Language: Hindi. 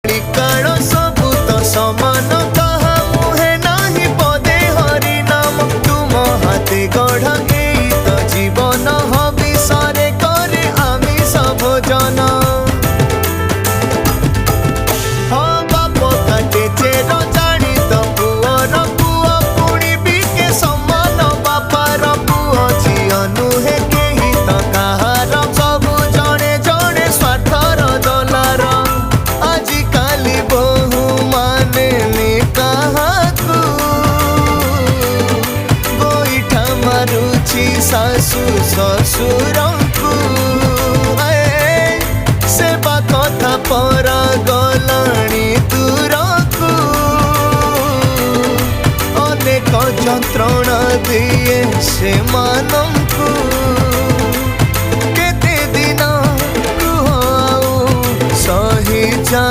काल सबू तो समान कहा मुहे नाही पदे हरि नाम तुम हाथे गढ़ तो जीवन हविषरे करे आमिष भोजन हाँ बाप काटे चेर जानी तो पुअर पुआ पुणी बिके समान बापार पुआ झील नुहे केही तो कहार सबू जणे जणे स्वार्थर दलार आजिकाली बहु माने काहाकू गोईठा मारुछि सासु ससुरंकू सेवा कथा पर गलाणी दूरकू अनेक जंत्रणा दिए से मानंकू केते दिन रुह आउ सही जा